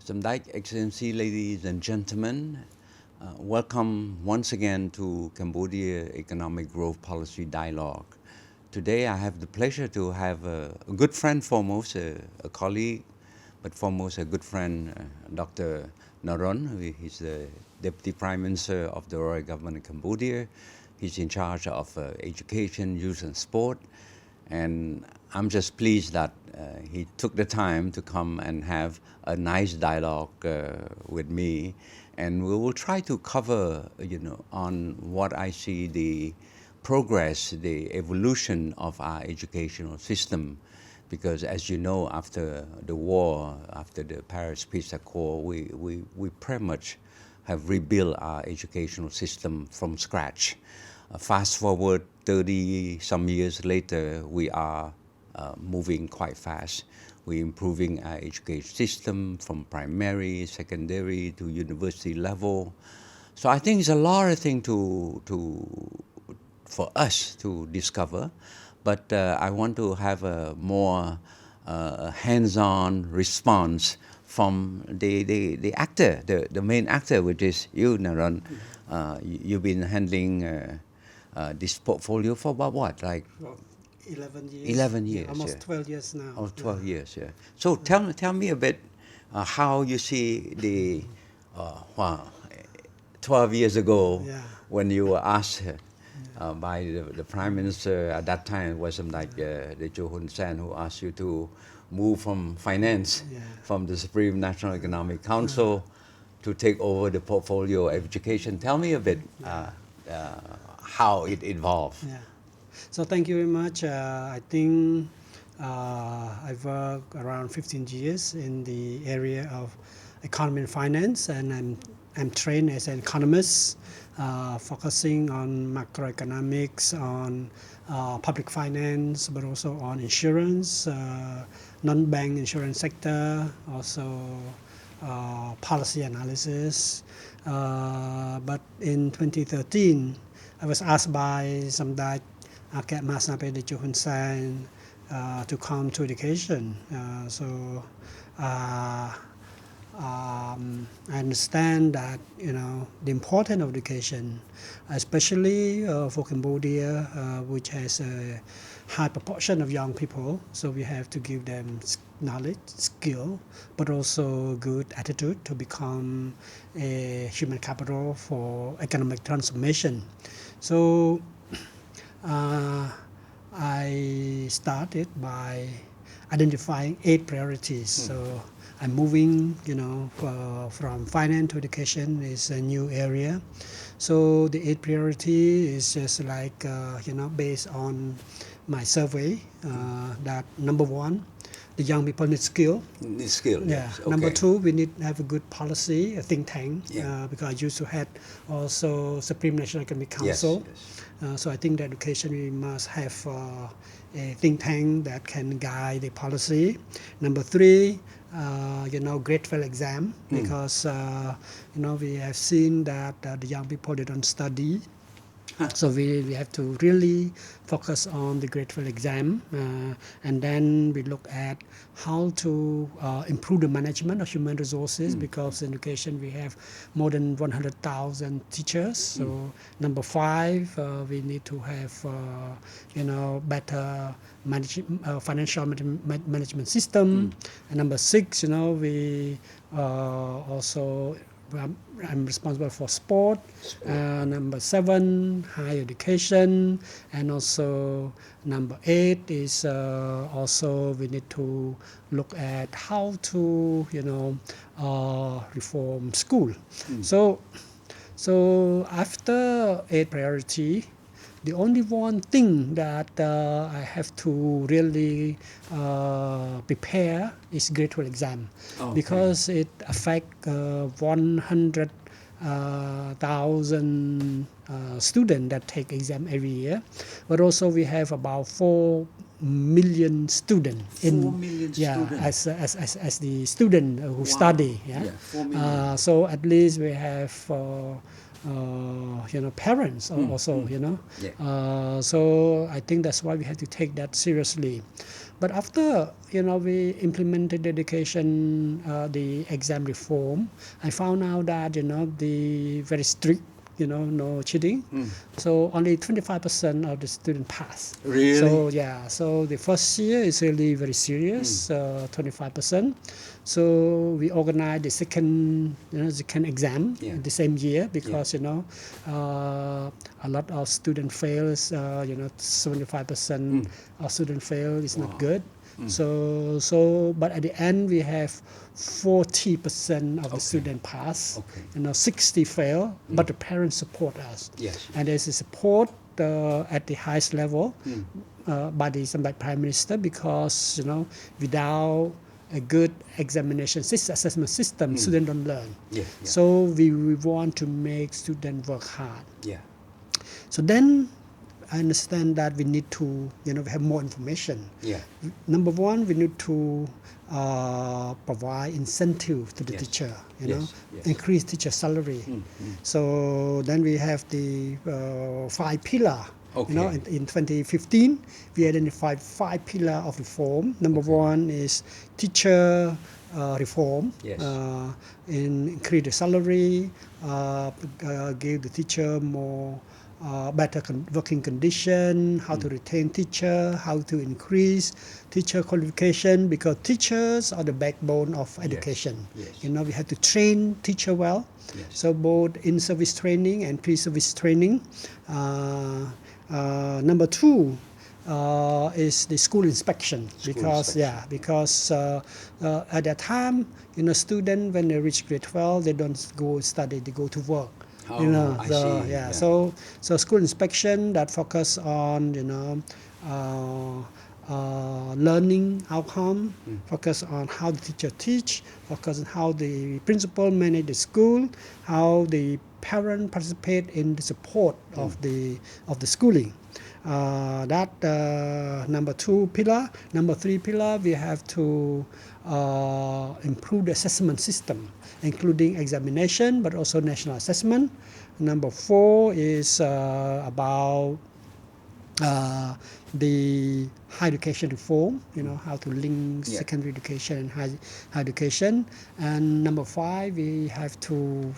Samdijk, Excellency, ladies and gentlemen, welcome once again to Cambodia Economic Growth Policy Dialogue. Today I have the pleasure to have a good friend, foremost, a colleague, but foremost a good friend, Dr. Naron. He's the Deputy Prime Minister of the Royal Government of Cambodia. He's in charge of education, youth and sport. And I'm just pleased that he took the time to come and have a nice dialogue with me. And we will try to cover, on what I see the progress, the evolution of our educational system. Because as you know, after the war, after the Paris Peace Accord, we pretty much have rebuilt our educational system from scratch. Fast forward 30 some years later, we are moving quite fast. We're improving our education system from primary, secondary to university level. So I think it's a lot of things for us to discover, but I want to have a more hands-on response from the actor, the main actor, which is you, Naron. You've been handling this portfolio for about what, like? 11 years. 11 years. Almost 12 years now. Oh, 12 years, yeah. So tell me a bit how you see the 12 years ago when you were asked by the Prime Minister at that time. It was like the Choun who asked you to move from finance, from the Supreme National Economic Council to take over the portfolio of education. Tell me a bit how it evolved. Yeah. So thank you very much. I think I've worked around 15 years in the area of economy and finance, and I'm trained as an economist, focusing on macroeconomics, on public finance, but also on insurance, non-bank insurance sector, also policy analysis. But in 2013, I was asked by Samdijk to come to education. I understand that the importance of education, especially for Cambodia, which has a high proportion of young people. So we have to give them knowledge, skill, but also good attitude to become a human capital for economic transformation. So I started by identifying 8 priorities. So I'm moving, from finance to education is a new area. So the 8 priority is just like, based on my survey, that number 1, the young people need skill. Need skill, yes. Okay. Number 2, we need to have a good policy, a think tank, because I used to have also Supreme National Economic Council. Yes. So I think that education, we must have a think tank that can guide the policy. Number 3, grade 12 exam, because we have seen that the young people, they don't study. So we have to really focus on the grade 12 exam, and then we look at how to improve the management of human resources, because in education we have more than 100,000 teachers. So number 5, we need to have better financial management system. And number 6, we also I'm responsible for sport. Number 7, higher education, and also number 8 is also we need to look at how to reform school. So after 8 priority, the only one thing that I have to really prepare is grade 12 exam, because it affects 100,000 students that take exam every year. But also we have about 4 million students in 4 million students. as the student who study. 4 million. So at least we have parents also, so I think that's why we have to take that seriously. But after we implemented the education, the exam reform, I found out that the very strict, no cheating. So only 25% of the student pass. Really? So yeah, so the first year is really very serious, 25%. So we organized the second exam in the same year because a lot of student fails. 75% of student fail is not good. So but at the end we have 40% of the student pass. 60 fail, but the parents support us. Yes. And there's a support at the highest level by the Prime Minister because without a good examination system, assessment system, students don't learn. So we want to make students work hard. So then I understand that we need to have more information. Number one, we need to provide incentive to the teacher, increase teacher salary. So then we have the 5 pillar. In 2015, we identified 5 pillars of reform. Number one is teacher reform, increase the salary, give the teacher more better working condition, how to retain teacher, how to increase teacher qualification, because teachers are the backbone of education. We have to train teacher well. So both in-service training and pre-service training. Number two is the school inspection because at that time students when they reach grade 12 they don't go study, they go to work. So school inspection that focus on learning outcome, focus on how the teacher teach, focus on how the principal manage the school, how the parent participate in the support of the schooling. That number 2 pillar. Number 3 pillar, we have to improve the assessment system, including examination, but also national assessment. Number 4 is about the higher education reform, how to link secondary education and higher education. And number 5, we have to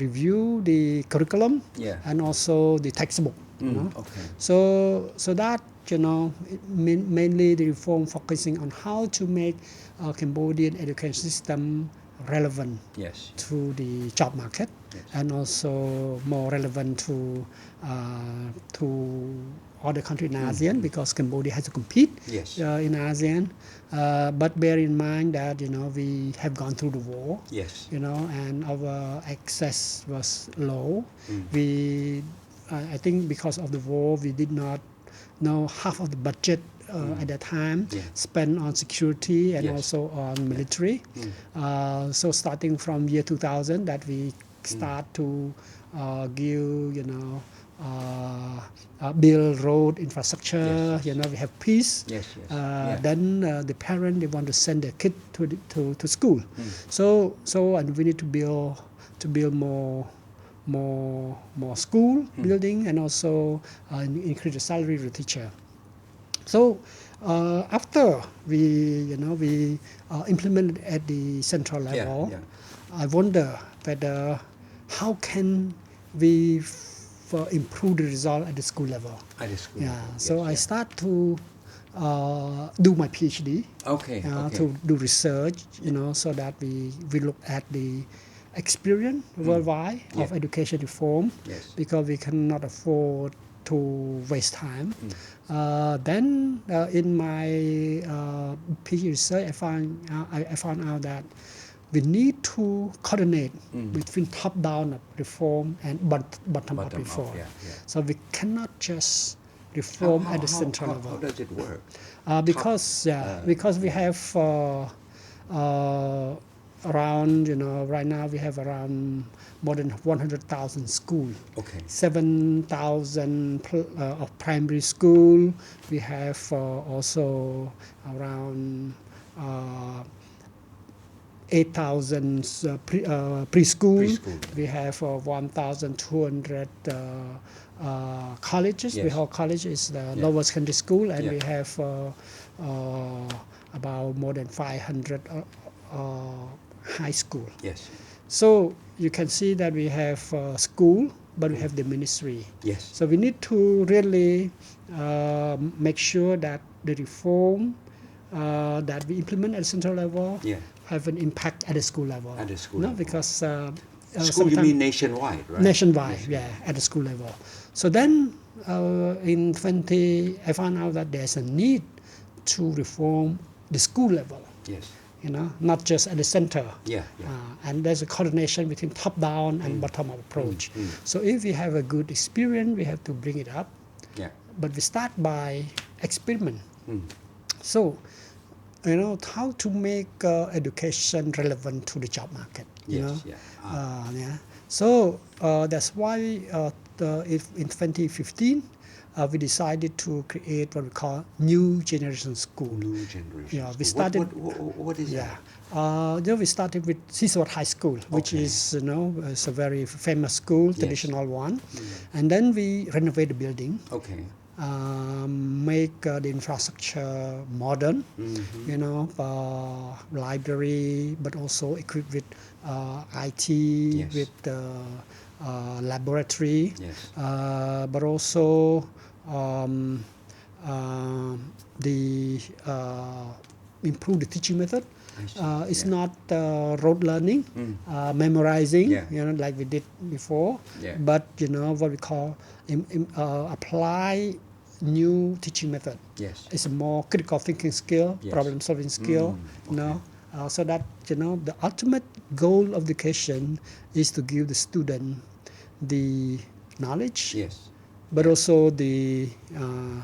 review the curriculum and also the textbook. So that mainly the reform focusing on how to make Cambodian education system relevant to the job market and also more relevant to other countries in ASEAN because Cambodia has to compete in ASEAN. But bear in mind that we have gone through the war, and our access was low. I think because of the war, we did not know half of the budget at that time spent on security and also on military. So starting from year 2000 that we start to give, build road infrastructure. We have peace. Then the parent, they want to send their kid to school. So and we need to build more school building and also increase the salary of the teacher. So after we implemented at the central level, I wonder whether how can we improve the result at the school level. So I start to do my PhD to do research, so that we look at the experience worldwide of education reform because we cannot afford to waste time. Then in my PhD research, I found out that we need to coordinate between top-down reform and bottom-up reform. So we cannot just reform at the central level. How does it work? Because we have around, right now we have around more than 100,000 schools. 7,000 of primary school. We have also around 8,000 preschool. We have 1,200 colleges. Yes. We have college is the lower secondary school, and we have about more than 500 high school. Yes. So you can see that we have school, but we have the ministry. Yes. So we need to really make sure that the reform that we implement at the central level have an impact at the school level. At the school level. Because school, you mean nationwide, right? Nationwide, at the school level. So then in 20, I found out that there's a need to reform the school level. Yes. Not just at the center. And there's a coordination between top-down and bottom-up approach. So if we have a good experience, we have to bring it up. But we start by experiment. So, how to make education relevant to the job market. So that's why in 2015, we decided to create what we call new generation school. New generation. We started. What is that? We started with Siphana High School, which is it's a very famous school, traditional one, and then we renovate the building. Make the infrastructure modern, library, but also equipped with IT, with laboratory, but also improve the teaching method. It's not rote learning, memorizing, like we did before, but what we call apply new teaching method. It's a more critical thinking skill, problem solving skill, so that the ultimate goal of education is to give the student the knowledge, but also the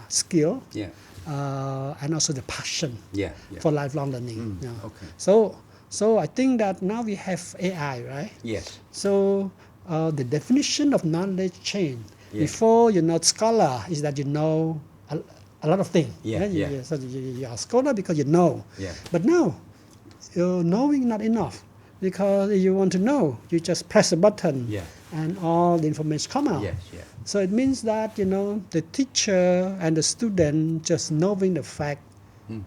skill, and also the passion for lifelong learning. So I think that now we have AI, right? So the definition of knowledge change. Before scholar is that a lot of things. So you are a scholar because you know. But now, knowing not enough, because if you want to know, you just press a button and all the information come out. So it means that the teacher and the student just knowing the fact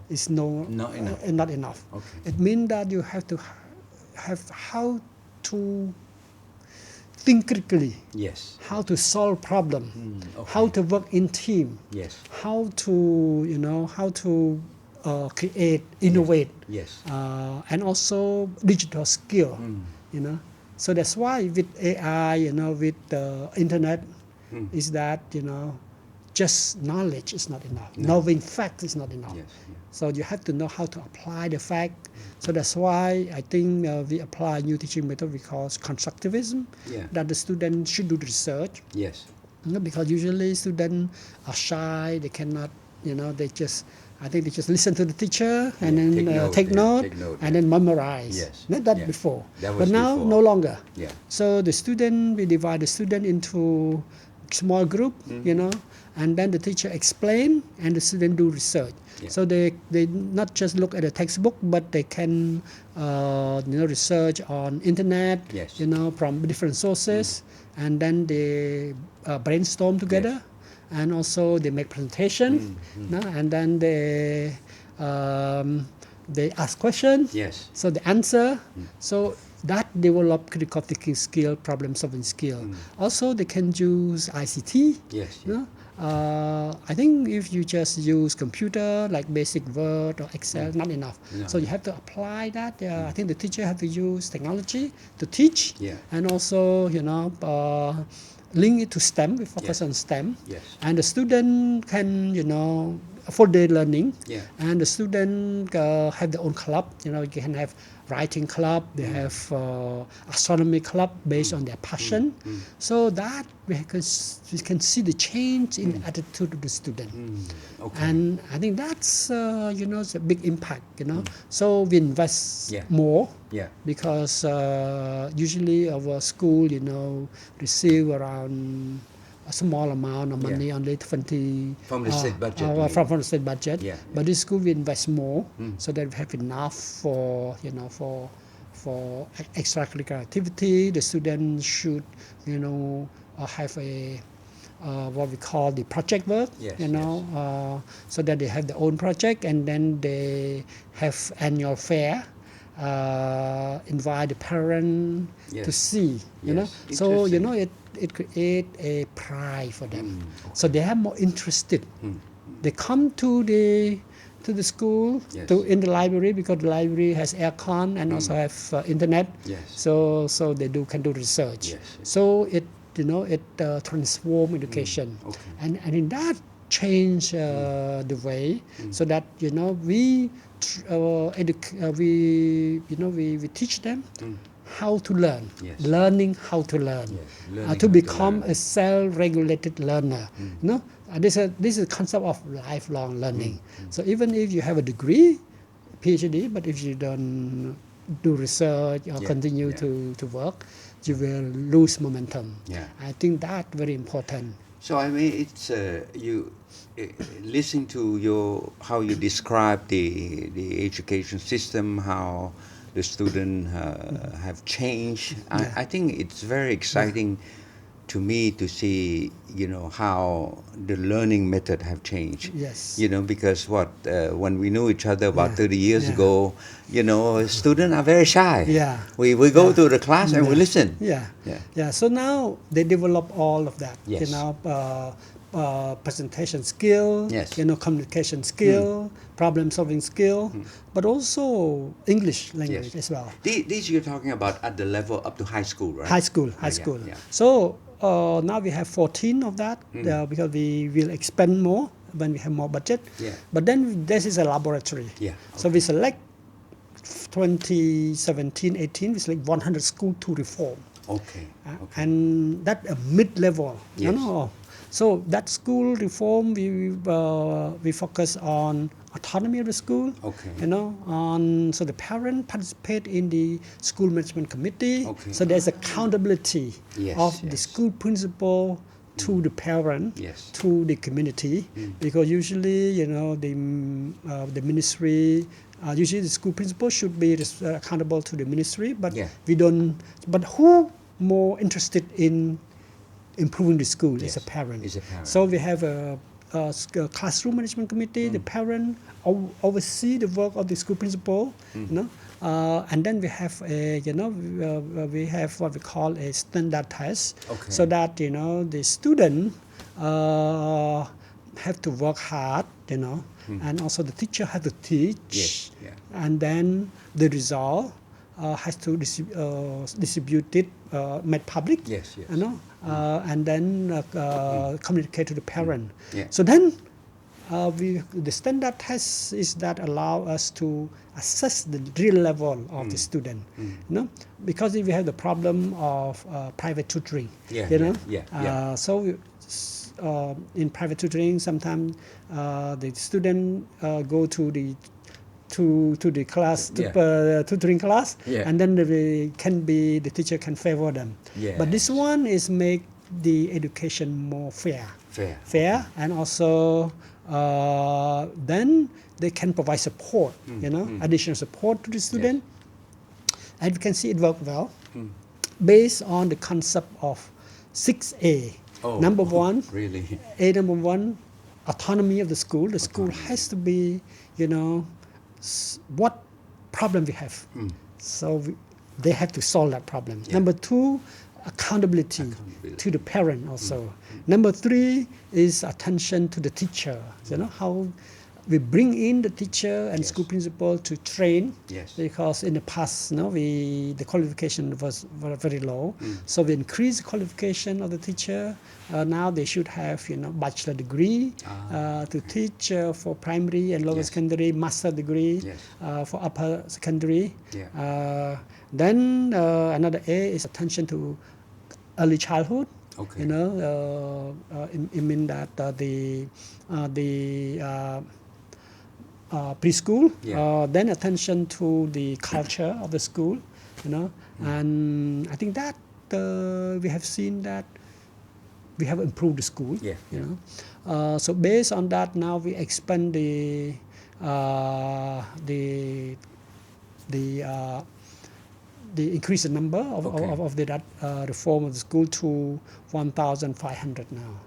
is not enough. It means that you have to have how to think critically, how to solve problem, how to work in team, how to create, innovate, and also digital skill, So that's why with AI, with the internet, is that just knowledge is not enough. Knowing fact is not enough. So you have to know how to apply the fact. So that's why I think we apply new teaching method we call constructivism, that the student should do the research. Because usually students are shy, they cannot, they just listen to the teacher and then take note and then memorize. Not that before. But now, no longer. So we divide the student into small group, and then the teacher explain and the student do research. So they not just look at the textbook, but they can research on internet, from different sources, and then they brainstorm together, and also they make presentation, and then they ask questions. So they answer. So that develop critical thinking skill, problem solving skill. Also, they can use ICT. I think if you just use computer like basic Word or Excel, not enough. So you have to apply that. I think the teacher have to use technology to teach, and also link it to STEM. We focus on STEM, and the student can full day learning, and the student have their own club. You can have writing club, they have astronomy club based on their passion. So that we can see the change in the attitude of the student. And I think that's it's a big impact. So we invest more because usually our school receive around a small amount of money, only 20 from the state budget. From the state budget. But this school we invest more so that we have enough for for extracurricular activity. The students should, have a what we call the project work, so that they have their own project, and then they have annual fair, invite the parent to see, so it create a pride for them. So they are more interested. They come to the school, in the library, because the library has aircon and also have internet. So they can do research. So it transform education, and in that change the way, so that we teach them how to learn, learning how to learn, to become a self-regulated learner. This is the concept of lifelong learning. So even if you have a degree, PhD, but if you don't do research or continue to work, you will lose momentum. I think that very important. So I mean, it's you listen to how you describe the education system, how the students have changed. I think it's very exciting to me to see how the learning method have changed. Because when we knew each other about 30 years ago, students are very shy. We go to the class and we listen. So now they develop all of that. Presentation skill, communication skill, problem solving skill, but also English language as well. These you're talking about at the level up to high school, right? High school. So now we have 14 of that, because we will expand more when we have more budget. But then this is a laboratory. So we select 2017-18, we select 100 schools to reform. And that a mid-level. So that school reform, we focus on autonomy of the school. So the parent participate in the school management committee. So there's accountability of the school principal to the parent, to the community, because usually the ministry, usually the school principal should be accountable to the ministry, but we don't. But who more interested in improving the school is a parent. So we have a classroom management committee. The parent oversee the work of the school principal, and then we have we have what we call a standard test, so that the student have to work hard, and also the teacher has to teach, and then the result has to distribute it, made public, and then communicate to the parent. So then the standard test is that allow us to assess the real level of the student, because if we have the problem of private tutoring, so in private tutoring, sometimes the student go to the class, tutoring class, and then the teacher can favor them. But this one is make the education more fair, and also then they can provide support, additional support to the student, and you can see it work well, based on the concept of 6A. Number one, number one, autonomy of the school. The school has to be, what problem we have. So they have to solve that problem. Number two, accountability to the parent also. Number three is attention to the teacher. How we bring in the teacher and school principal to train, because in the past, the qualification was very low. So we increase the qualification of the teacher. Now they should have bachelor degree to teach for primary and lower secondary, master degree for upper secondary. Then another A is attention to early childhood. It means that the preschool, then attention to the culture of the school, and I think that we have seen that we have improved the school. So based on that, now we expand increase the number of the reform of the school to 1,500 now.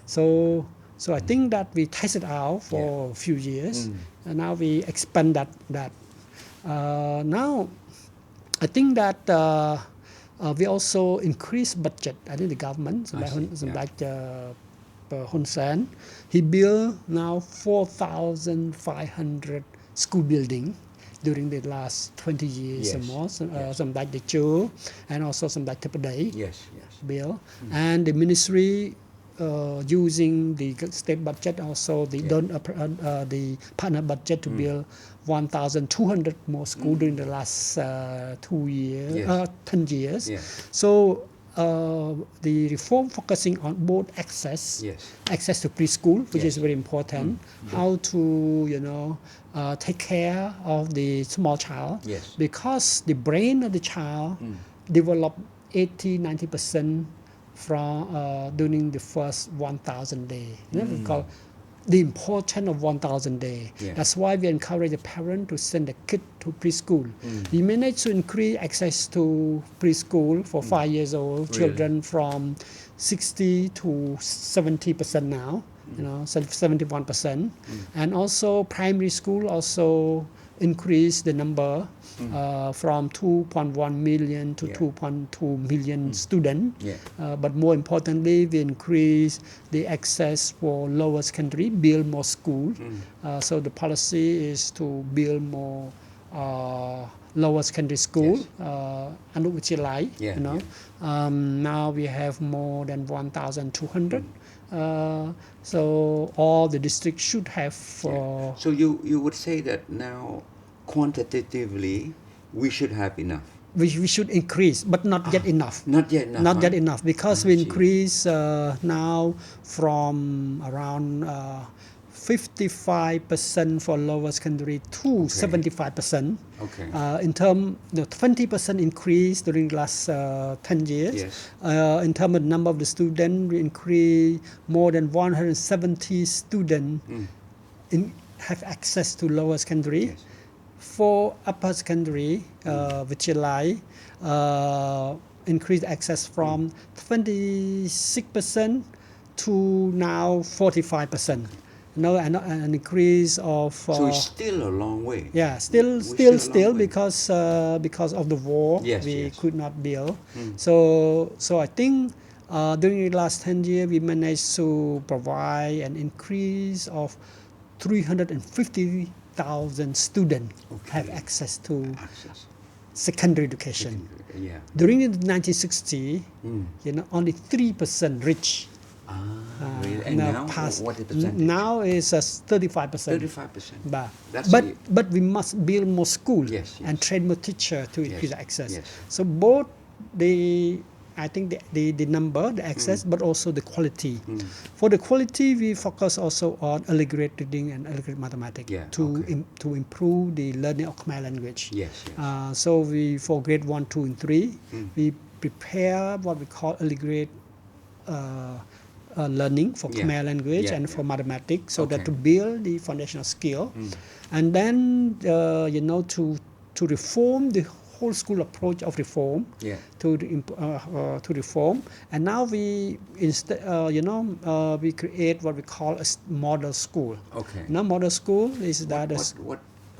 So I think that we tested out for a few years, and now we expand that. Now, I think that we also increase budget. I think the government, like Hun Sen, he built now 4,500 school building during the last 20 years or more. Some like the Choun and also some like TPAB bill. And the ministry using the state budget, also the partner budget to build 1,200 more schools during the last 10 years. So the reform focusing on both access to preschool, which is very important, how to take care of the small child, because the brain of the child develop 80-90% from during the first 1,000 days. Because the importance of 1,000 days. That's why we encourage the parent to send the kid to preschool. We managed to increase access to preschool for 5 years old children from 60 to 70% now, 71%. And also primary school also increase the number from 2.1 million to 2.2 million students. But more importantly, we increase the access for lower secondary, build more schools. So the policy is to build more lower secondary school, now we have more than 1,200. So all the districts should have. So you would say that now quantitatively we should have enough. We should increase, but not yet enough. Not yet enough. Not yet enough, because we increase now from around 55% for lower secondary to 75%. In terms, the 20% increase during the last 10 years. In terms of the number of the students, we increase more than 170 students have access to lower secondary. For upper secondary, increased access from 26% to now 45%. An increase of. So it's still a long way. Yeah, still because of the war, we could not build. So I think during the last 10 years, we managed to provide an increase of 350,000 students have access to secondary education. During the 1960s, only 3% reached. And now, what is the percentage? Now is 35%. 35%. But we must build more schools and train more teachers to increase access. So both the number, the access, but also the quality. For the quality, we focus also on early grade reading and early grade mathematics to improve the learning of Khmer language. So for grade 1, 2, and 3, we prepare what we call early grade learning for Khmer language and for mathematics, so that to build the foundational skill, and then to reform the whole school approach of reform to reform. And now we we create what we call a model school. Now model school is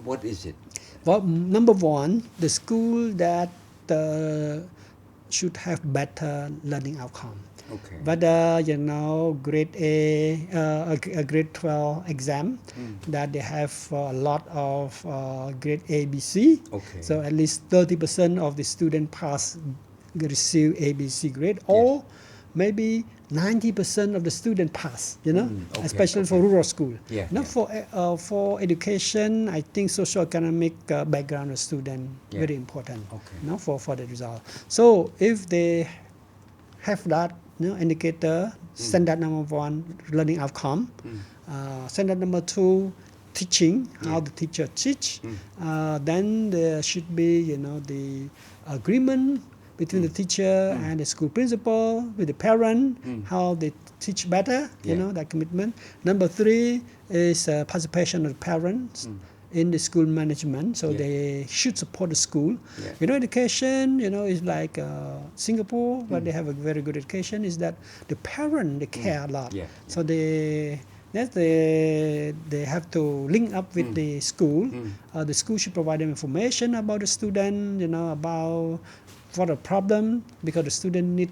what is it? Well, number one, the school that should have better learning outcome. Whether grade a grade 12 exam, that they have a lot of grade A, B, C. So at least 30% of the student receive A, B, C grade, or maybe 90% of the student pass. Especially for rural school. Now for education, I think socio-economic background of student very important. For the result. So if they have that indicator, standard number one, learning outcome. Standard number two, teaching, how the teacher teach. Then there should be, the agreement between the teacher and the school principal, with the parent, how they teach better, that commitment. Number three is participation of the parents in the school management, so they should support the school. Education, is like Singapore, where they have a very good education, is that the parent, they care a lot. So they have to link up with the school. The school should provide them information about the student, about what a problem, because the student need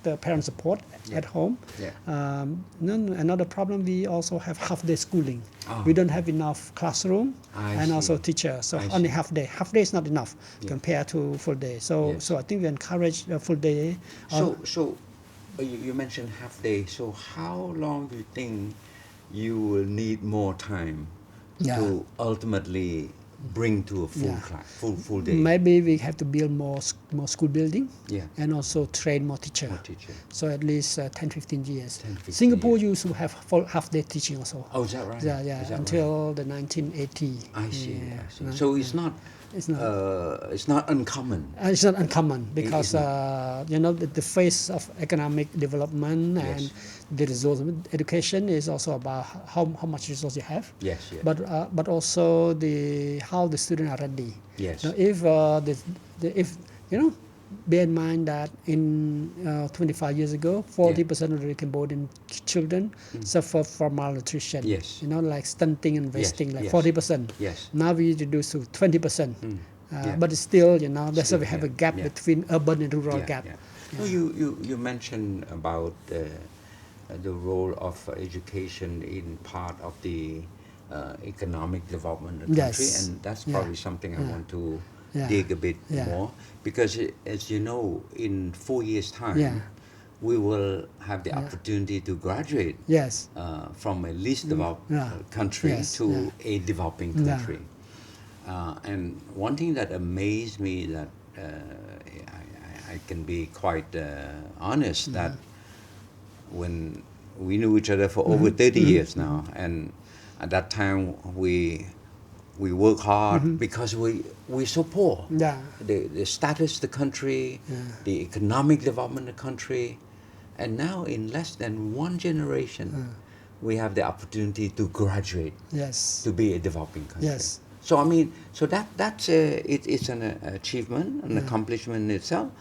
the parent support at home. Another problem, we also have half-day schooling. We don't have enough classroom and also teacher. So only half day. Half day is not enough compared to full day. So I think we encourage full day. So you mentioned half day. So how long do you think you will need more time to ultimately bring to a full class, full day? Maybe we have to build more school building and also train more teachers. So at least 10-15 years. Singapore used to have half day teaching also. Oh, is that right? Until the 1980. I see. So it's not uncommon. It's not uncommon because the phase of economic development and the resource education is also about how much resource you have. But also how the students are ready. Now, if bear in mind that in 25 years ago, 40% of the Cambodian children suffer from malnutrition. Like stunting and wasting, like 40%. Now we reduce to 20%. But still, that's why we have a gap between urban and rural gap. No, you mentioned about the role of education in part of the economic development of the country, and that's probably something I want to dig a bit more, because as you know, in 4 years' time, we will have the opportunity to graduate from a least developed country to a developing country. And one thing that amazed me, that I can be quite honest, that when we knew each other for over 30 years now, and at that time we work hard because we're so poor. The status of the country, the economic development of the country, and now in less than one generation, we have the opportunity to graduate to be a developing country. So I mean, that's it's an achievement, an accomplishment in itself,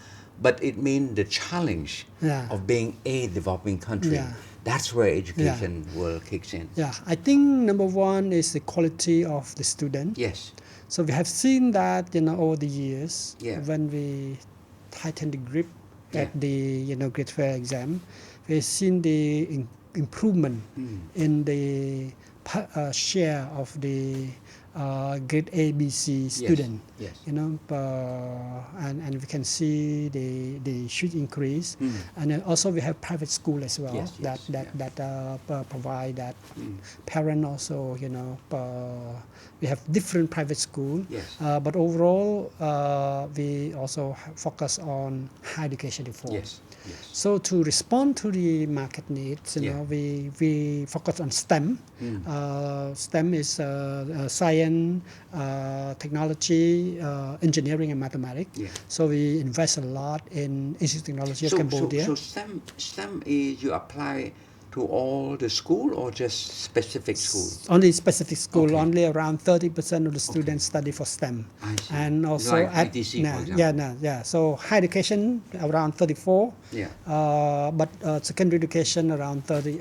but it means the challenge of being a developing country. That's where education will kicks in. I think number one is the quality of the student. So we have seen that over the years, when we tighten the grip at the grade 12 exam, we've seen the improvement in the share of the grade A, B, C student. And we can see the huge increase. And then also we have private school as well that provide that. Parent also, we have different private school. But overall, we also focus on higher education reform. So to respond to the market needs, we focus on STEM. STEM is science, technology, engineering, and mathematics. So we invest a lot in Institute of Technology of Cambodia. So STEM is you apply to all the school or just specific schools? Only specific school. Only around 30% of the students study for STEM. And also like at ITC, for example. So higher education around 34. But secondary education around 30.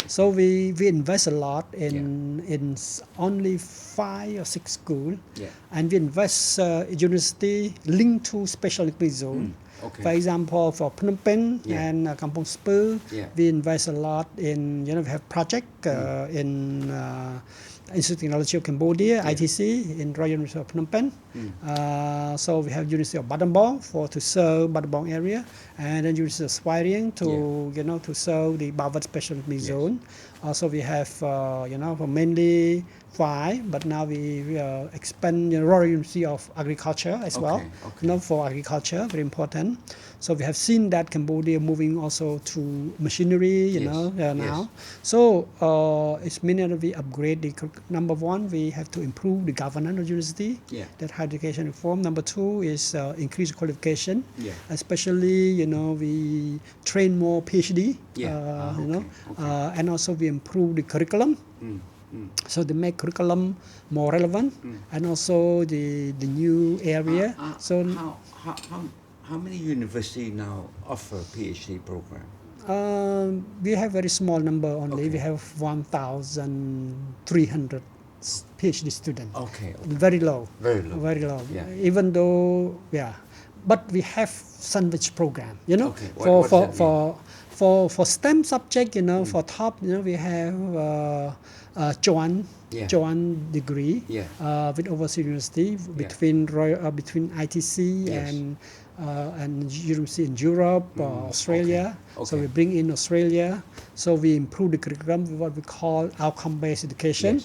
So we invest a lot in only 5 or 6 schools, and we invest university linked to special economic zone. For example, for Phnom Penh and Kampong Speu, we invest a lot in, we have project in Institute of Technology of Cambodia, ITC, in Royal University of Phnom Penh. So we have University of Battambang to serve Battambang area, and then University of Svay Rieng to serve the Bawat Special Economic Zone. Also we have, mainly 5, but now we expand Royal University of Agriculture as well. For agriculture, very important. So we have seen that Cambodia moving also to machinery, now. So it's meaning that we upgrade the number one, we have to improve the governance of university, that higher education reform. Number 2 is increase qualification, especially, we train more PhD, and also we improve the curriculum. So they make curriculum more relevant and also the new area. So how many universities now offer PhD program? We have very small number only. Okay. We have 1,300 PhD students. Okay. Very low. Very low. Very low. Yeah. Even though, but we have sandwich program. You know, Okay. What does that mean? for STEM subject, you know, for top, you know, we have Choun degree with overseas university between ITC and university in Europe, Australia. Okay. So we bring in Australia. So we improve the curriculum with what we call outcome-based education.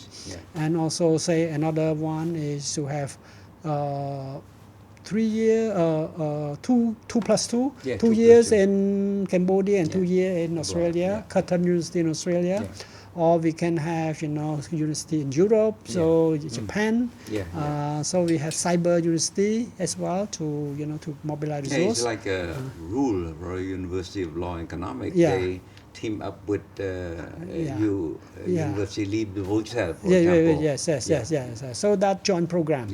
And also say another one is to have 3 year, 2 plus 2, 2 years in Cambodia and 2 years in Australia, Curtin University in Australia. Or we can have, you know, university in Europe, so Japan. So we have cyber university as well to, you know, to mobilize resources. It's like a rule, Royal University of Law and Economics. They team up with University Leave the Hotel, for example. Yes. So that joint program.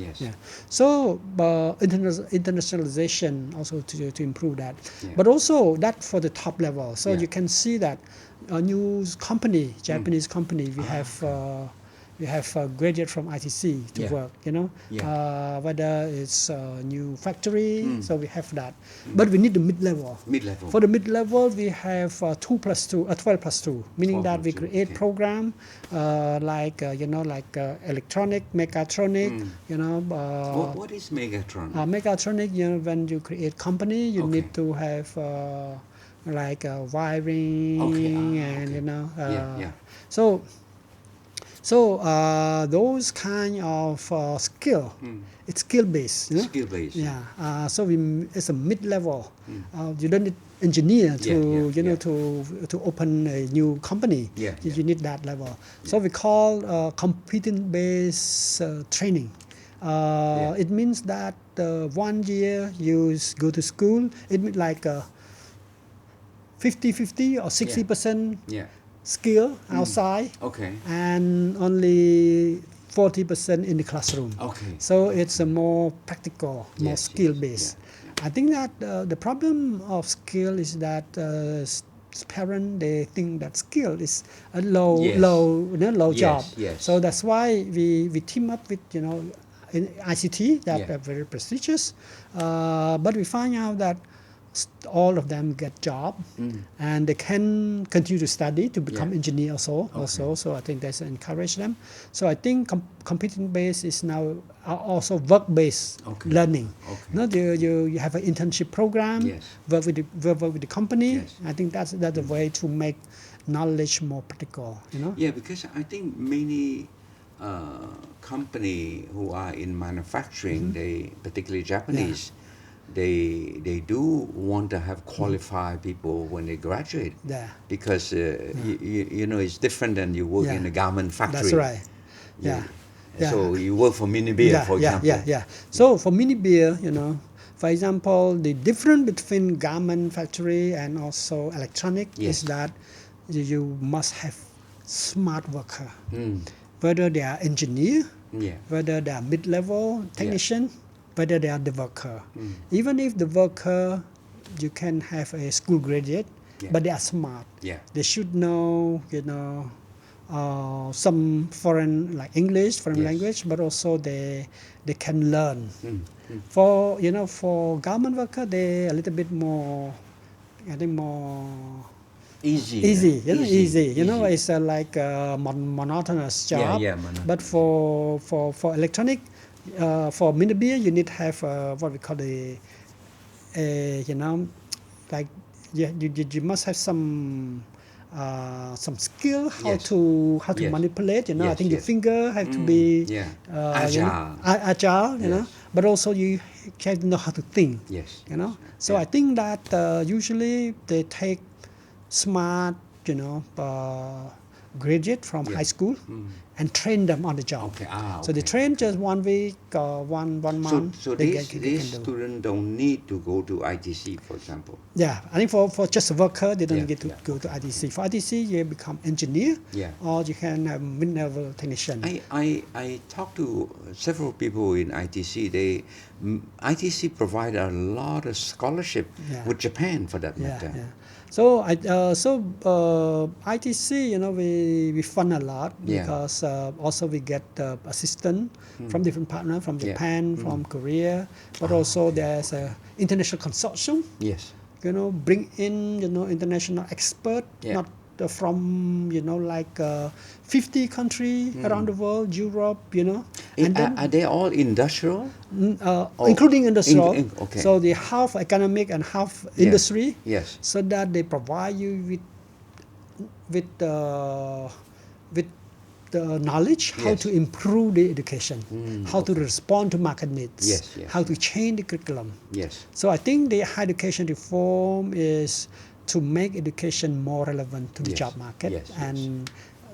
So internationalization also to improve that. But also that for the top level. So you can see that a new company, Japanese company, we have graduate from ITC to work, you know, whether it's a new factory, so we have that. But we need the mid-level. For the mid-level, we have 12 plus 2, meaning that we create program like, you know, like electronic, mechatronic, you know. What is mechatronic? Mechatronic, you know, when you create company, you need to have like wiring and, you know. So those kind of skill, it's skill based. You know? Skill based. So it's a mid level. You don't need engineer to you know to open a new company. You need that level. So we call competent based training. It means that 1 year you go to school. It means like 50-50 or 60%. Skill outside, and only 40% in the classroom. So it's a more practical, more skill based. I think that the problem of skill is that parents, they think that skill is a low job. So that's why we team up with, you know, in ICT that are very prestigious, but we find out that all of them get job and they can continue to study to become engineer also. So I think that's encourage them. So I think competing based is now also work based learning. Now you have an internship program, work with the company. I think that's the way to make knowledge more practical, you know. Because I think many company who are in manufacturing, they particularly Japanese, they do want to have qualified people when they graduate, because you know, it's different than you work in a garment factory. That's right. So you work for mini beer, for example. So for mini beer, you know, for example, the difference between garment factory and also electronic is that you must have smart worker, whether they are engineer, whether they are mid-level technician, whether they are the worker. Even if the worker, you can have a school graduate, but they are smart. They should know, you know, some foreign, like English, foreign language, but also they can learn. For, you know, for garment worker, they a little bit more, I think more easy. You know, it's like a monotonous job. But for electronic, for mini beer, you need to have what we call you know, like you must have some skill how to manipulate. You know, I think your finger have to be agile. You know, but also you have to know how to think. You know, so I think that usually they take smart, you know, graduate from high school and train them on the job. Okay. So they train just 1 week or one month. So these students don't need to go to ITC, for example. Yeah, I think for just a worker, they don't get to go to ITC. For ITC, you become engineer, or you can have mid-level technician. I talked to several people in ITC. ITC provide a lot of scholarship with Japan, for that matter. So ITC, we fund a lot because also we get assistance from different partners from Japan, from Korea, but also there's a international consortium. Yes. Bring in international expert, not from 50 countries around the world, Europe, And then, are they all industrial? Including industrial. Okay. So they half economic and half industry. Yes. So that they provide you with the knowledge how to improve the education, how to respond to market needs, how to change the curriculum. Yes. So I think the higher education reform is to make education more relevant to the job market, and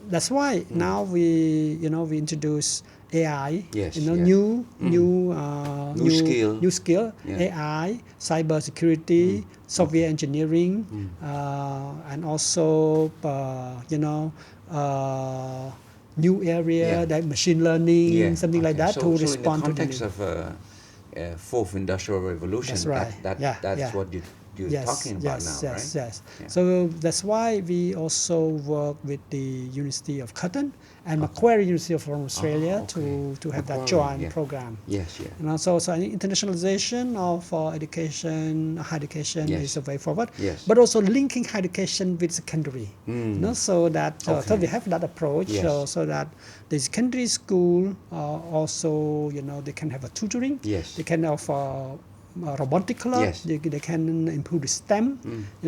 that's why now we introduce AI, new skill, AI, cyber security, software engineering, and also new area like machine learning, something like that, to respond in the to the context of fourth industrial revolution. That's right. That's what you're talking about now, right? Yes. So that's why we also work with the University of Cotton and Macquarie University from Australia to have that joint program. Yes. And also, so I think internationalization of education, higher education is a way forward. Yes. But also linking higher education with secondary. So that so we have that approach. So that the secondary school also they can have a tutoring. Yes. They can offer robotic club, they can improve the STEM,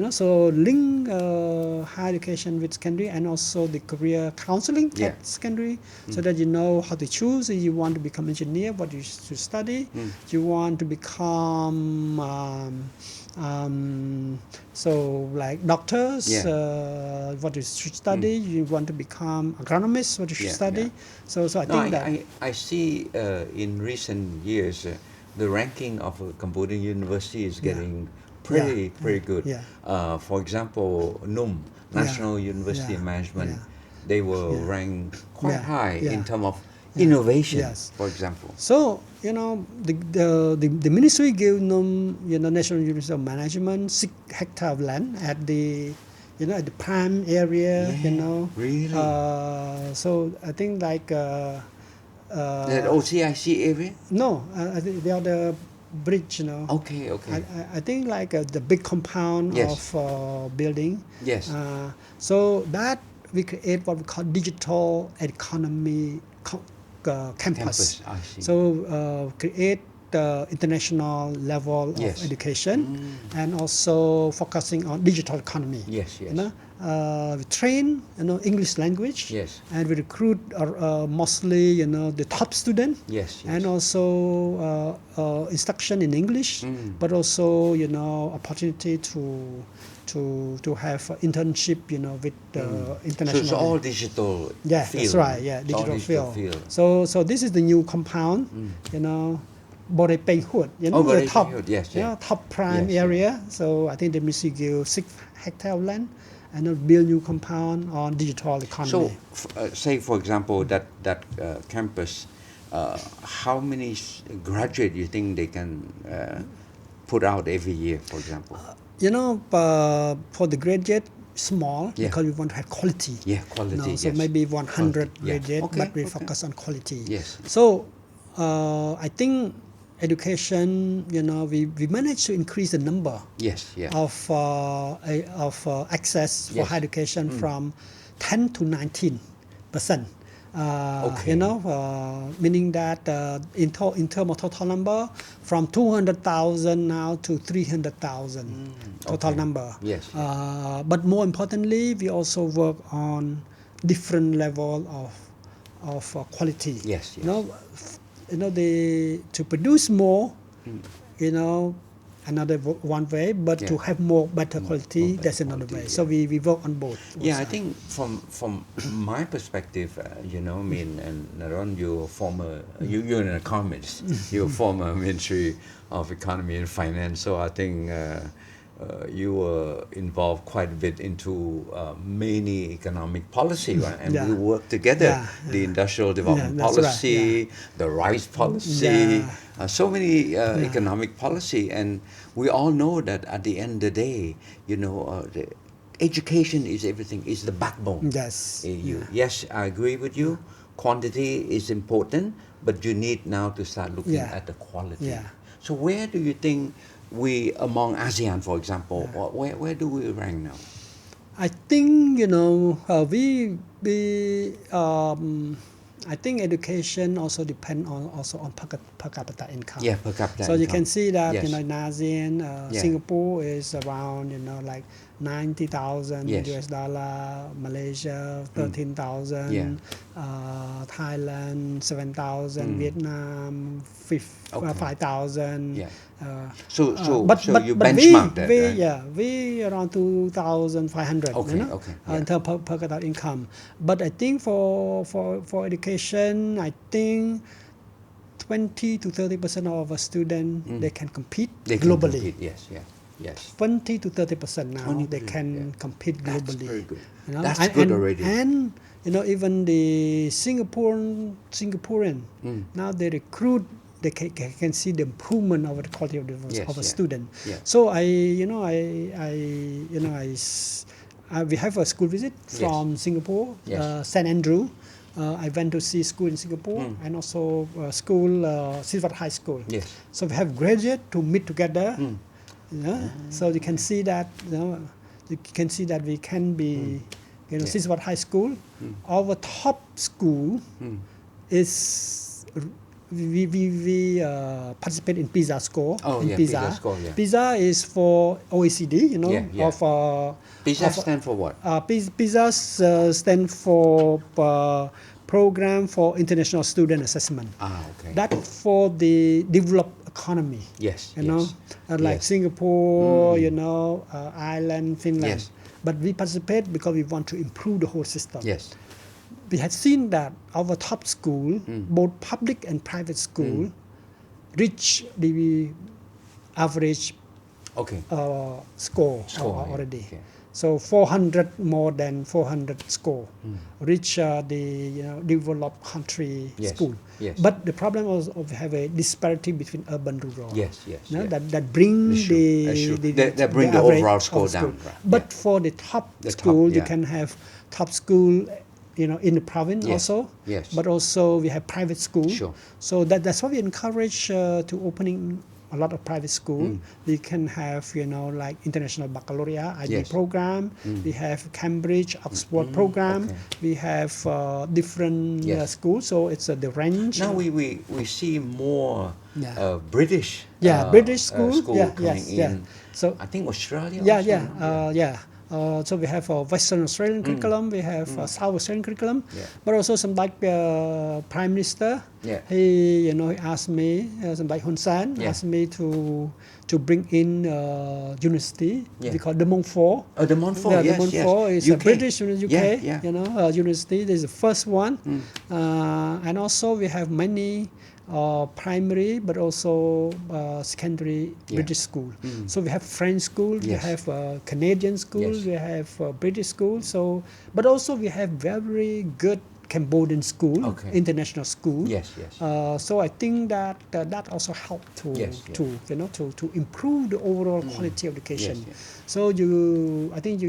so link higher education with secondary, and also the career counseling at secondary, so that how to choose. If you want to become engineer, what you should study. You want to become so like doctors, what you should study. You want to become agronomist, what you should study. So I think that I see in recent years. The ranking of a Cambodian university is getting pretty good. For example, NUM, National University of Management, they were ranked quite high in terms of innovation, for example. So the ministry gave NUM, National University of Management, 6 hectares of land at the at the prime area. Really. So I think like. That OCIC area? No, they are the bridge, Okay. I think like the big compound of building. Yes. So that we create what we call digital economy campus. I see. So create the international level of education and also focusing on digital economy. Yes. We train English language, and we recruit mostly the top student, and also instruction in English, but also opportunity to have internship with the international. So it's all digital. Yeah, field. That's right. Digital field. So this is the new compound. Borepeng Hood, the top, top prime area. So I think the ministry gave 6 hectares of land and build new compound on digital economy. So, say for example that campus, how many graduates you think they can put out every year, for example? For the graduate, small because we want to have quality. Quality. So maybe 100 graduate, but we focus on quality. Yes. So I think education, we managed to increase the number of access for higher education from 10 to 19%. Meaning that in terms of total number, from 200,000 now to 300,000 total number. But more importantly, we also work on different level of quality. To produce more, another one way, but to have more better quality, that's another way. So we work on both. Yeah, I think from my perspective, you know, I mean, and Naron, you're an economist, you're former Ministry of Economy and Finance, so I think you were involved quite a bit into many economic policy, right? And we work together, the industrial development policy, the rice policy, so many economic policy, and we all know that at the end of the day, you know, the education is everything, is the backbone. Yes. Yes, I agree with you. Quantity is important, but you need now to start looking at the quality. So where do you think we, among ASEAN, for example, where do we rank now? I think, you know, I think education also depend on per capita income. Yeah, per capita so income. You can see that, you know, in ASEAN, Singapore is around, you know, like 90,000 US dollar, Malaysia 13,000, Thailand 7,000, Vietnam 5,000. So you benchmark that, right? We around 2,500, you know, in terms of per capita income. But I think for education, I think 20 to 30% of our students they can compete globally. Yes. 20 to 30% now they can compete globally. That's very good. You know? That's good already. And you know, even the Singaporean now they recruit. They can see the improvement of the quality of a student. So we have a school visit from Singapore, St. Andrew. I went to see school in Singapore and also school, Siphana High School. So we have graduates to meet together. You know? So you can see that, you know, we can be, you know, Siphana High School. Our top school is. We participate in PISA score. PISA score, PISA is for OECD, you know. PISA stand for what? PISA stand for Program for International Student Assessment. That for the developed economy. You know, like Singapore, you know, Ireland, Finland. But we participate because we want to improve the whole system. We had seen that our top school, both public and private school, reach the average score already. So 400 more than 400 score reach the developed country school. But the problem was we have a disparity between urban and rural. That bring that bring the overall score down. But for the top school, you can have top school, you know, in the province also. But also we have private school. So that's why we encourage to opening a lot of private school. We can have, you know, like international baccalaureate IB program. We have Cambridge, Oxford program. We have different schools. So it's the range. Now we see more British British school coming in. So I think Australia. So we have a Western Australian curriculum, we have a South Australian curriculum, but also some like Prime Minister. He, you know, he asked me, some like Hun Sen asked me to bring in university. We call the Montfort. The Montfort, the Montfort is UK. a British university, you know, university. This is the first one, and also we have many. Primary, but also secondary British school. So we have French school, we have Canadian school, we have British school. So, but also we have very good Cambodian school, international school. So I think that that also helped to you know to improve the overall quality of education. So I think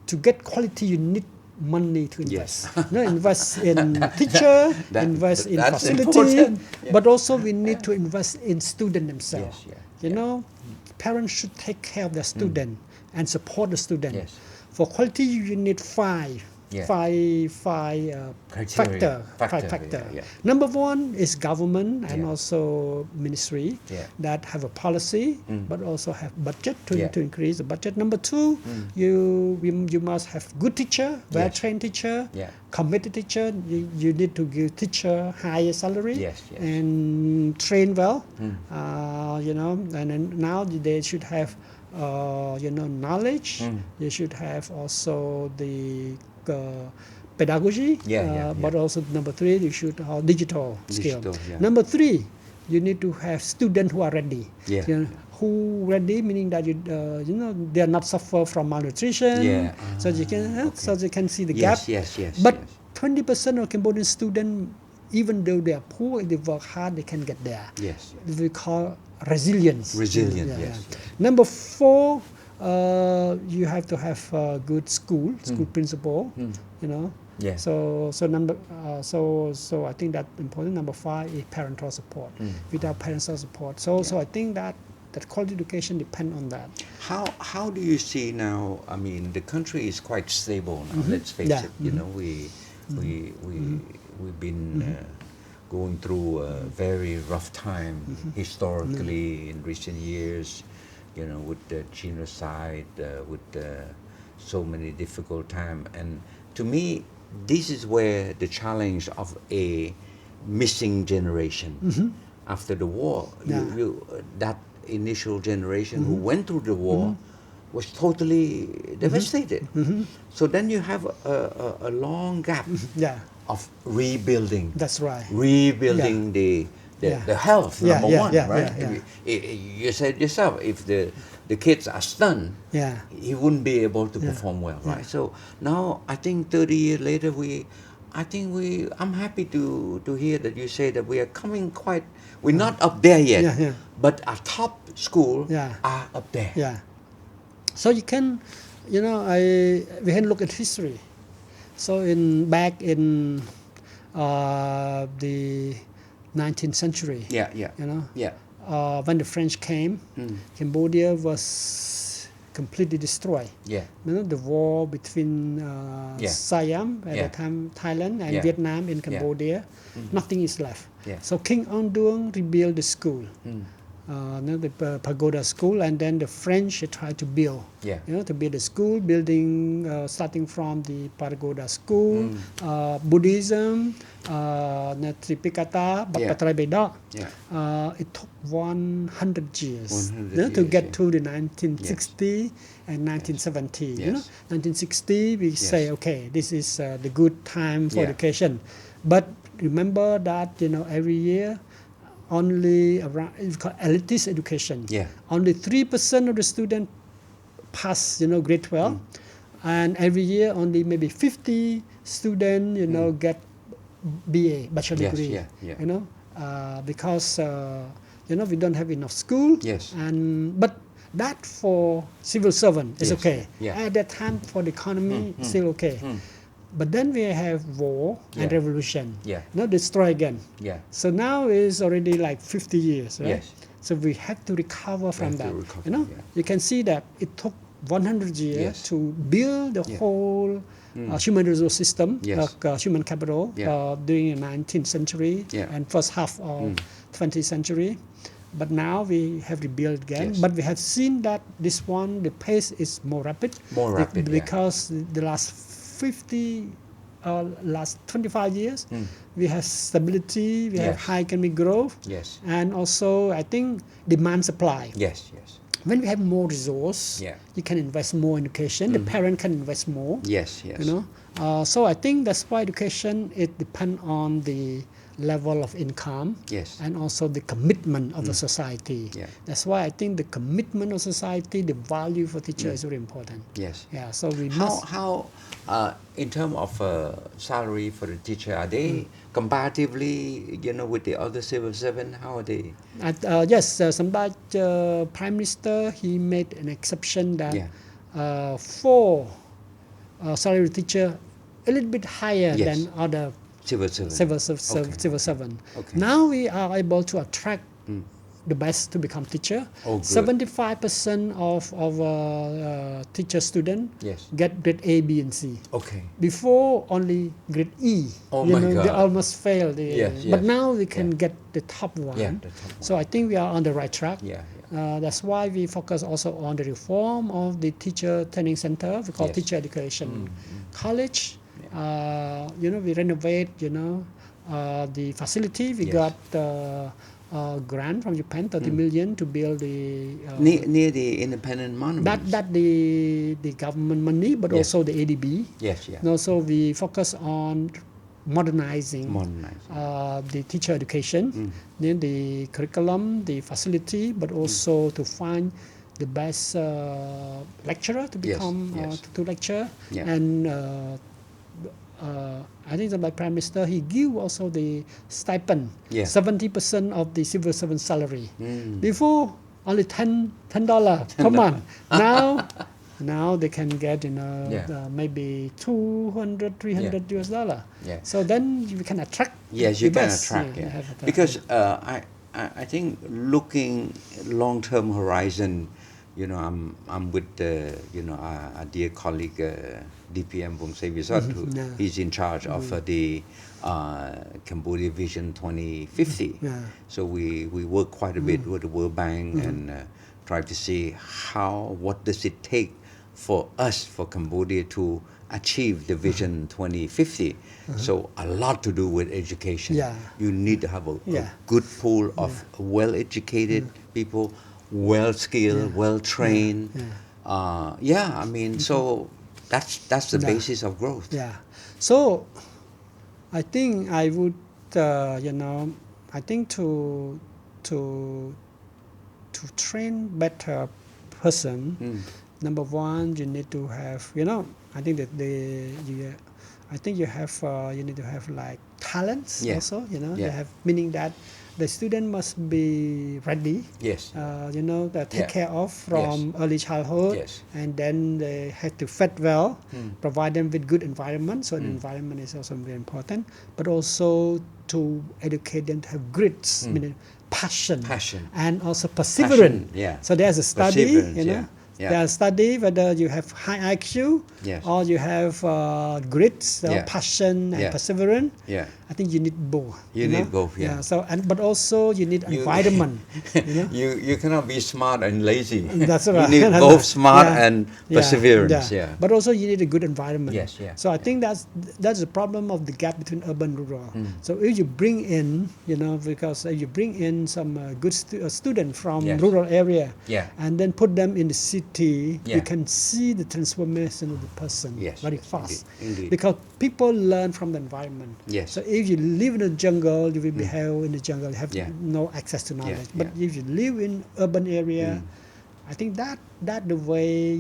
to get quality you need money to invest. No, invest in teacher, invest in facility, but also we need to invest in student themselves. You know, parents should take care of their student and support the student. For quality, you need 5 Yeah. five Criteria. factor. Yeah. Number one is government and Yeah. also ministry Yeah. that have a policy but also have budget to Yeah. increase the budget. Number two, you must have good teacher, well-trained teacher, Yeah. committed teacher. You need to give teacher higher salary Yes, yes. and train well. And then now they should have knowledge. They should have also the pedagogy. But also number three, you should have digital skill. Yeah. Number three, you need to have students who are ready. Yeah. Who ready, meaning that they are not suffer from malnutrition. Yeah. So you can so they can see the Yes, gap. yes. But 20% of Cambodian students, even though they are poor, if they work hard, they can get there. Yes. We call resilience. Yes. Number four, you have to have a good school principal. Yeah. So I think that important. Number five is parental support. Without parental support, so I think that quality education depend on that. How do you see now? I mean, the country is quite stable now. Let's face it. We've been going through a very rough time historically in recent years. With the genocide, with so many difficult times, and to me, this is where the challenge of a missing generation after the war. That initial generation who went through the war was totally devastated. So then you have a long gap of rebuilding. That's right. Rebuilding the health, number one, right? You said yourself, if the kids are stunned, he wouldn't be able to perform well, right? So now I think 30 years later, I'm happy to hear that you say that we are coming we're not up there yet, but our top school are up there. Yeah. So you can, we can look at history. So back in the 19th century, when the French came, Cambodia was completely destroyed. The war between Siam at the time, Thailand and Vietnam in Cambodia, nothing is left. So King Ong Duong rebuilt the school, the pagoda school, and then the French tried to build, to build a school, starting from the pagoda school, Buddhism, Tripikata, Bapatrai Beda. It took 100 years to get to the 1960 and 1970. 1960 we say, okay, this is the good time for education, but remember that every year only around, it's called elitist education. Only 3% of the students pass grade 12, and every year only maybe 50 students get BA, bachelor degree. Because we don't have enough school. But that for civil servant is okay. At that time for the economy still okay. But then we have war and revolution. Destroy again. So now is already like 50 years, right? So we have to recover from that. You can see that it took 100 years to build the whole human resource system, human capital, during the 19th century and first half of 20th century. But now we have rebuilt again. But we have seen that the pace is more rapid. Because the last 25 years, we have stability, we have high economic growth, and also I think demand supply. When we have more resource, you can invest more in education. The parent can invest more. So I think that's why education it depends on the level of income and also the commitment of the society. That's why I think the commitment of society, the value for teacher is very important. So we must. How in terms of salary for the teacher, are they comparatively, with the other civil servants? How are they? Somebody Prime Minister he made an exception that for salary teacher a little bit higher than other civil servant. Now we are able to attract the best to become teacher. Oh, good. 75% of our teacher student Yes. get grade A, B, and C. Okay. Before only grade E. Oh my They God. almost failed. Yes, But yes. now we can Yeah. get the top one. Yeah, the top So I think we are on the right track. Yeah. That's why we focus also on the reform of the teacher training center. We call Yes. teacher education college. We renovate. The facility. We Yes. got grant from Japan, 30 million to build the. Near the independent monuments. That the government money, but Yes. also the ADB. Yes. Yeah. And also we focus on modernizing. Modernizing. The teacher education, then the curriculum, the facility, but also to find the best lecturer to become yes. to lecture. Yeah. And I think that my prime minister, he give also the stipend, Yeah. 70% of the civil servant salary. Before only $10 per month. Now they can get maybe $200-300 US dollar. Yeah. So then you can attract. Yes, the you can best. attract. Yeah, Yeah. have attract. Because I think looking long-term horizon, I'm with our dear colleague DPM Bung Sevisot, who Yeah. he's in charge of the Cambodia Vision 2050. Yeah. So we work quite a bit with the World Bank and try to see what does it take for us, for Cambodia, to achieve the Vision 2050. So a lot to do with education. Yeah. You need to have a Yeah. good pool of well-educated people, well-skilled, well-trained. I mean, so that's the basis of growth. Yeah. So I think I would, I think to train better person, number one, you need to have, I think that you need to have like talents also, you have, meaning that the student must be ready, Yes. Take care of from early childhood, Yes. and then they have to fit well, provide them with good environment. So the environment is also very important, but also to educate them to have grit, meaning passion, and also perseverance. Passion, yeah. So there's a study, Perseverance, yeah. There's a study whether you have high IQ or you have grit, passion, and perseverance. Yeah. I think you need both. You need both, yeah. So but also you need environment. You cannot be smart and lazy. That's right. You need both smart and perseverance. Yeah. But also you need a good environment. Yes, yeah. So I think that's the problem of the gap between urban and rural. So if you bring in, because if you bring in some good student from rural area, and then put them in the city, you can see the transformation of the person very fast. Indeed. Because people learn from the environment. Yes. So if you live in the jungle, you will behave in the jungle. You have no access to knowledge. But if you live in urban area, I think that the way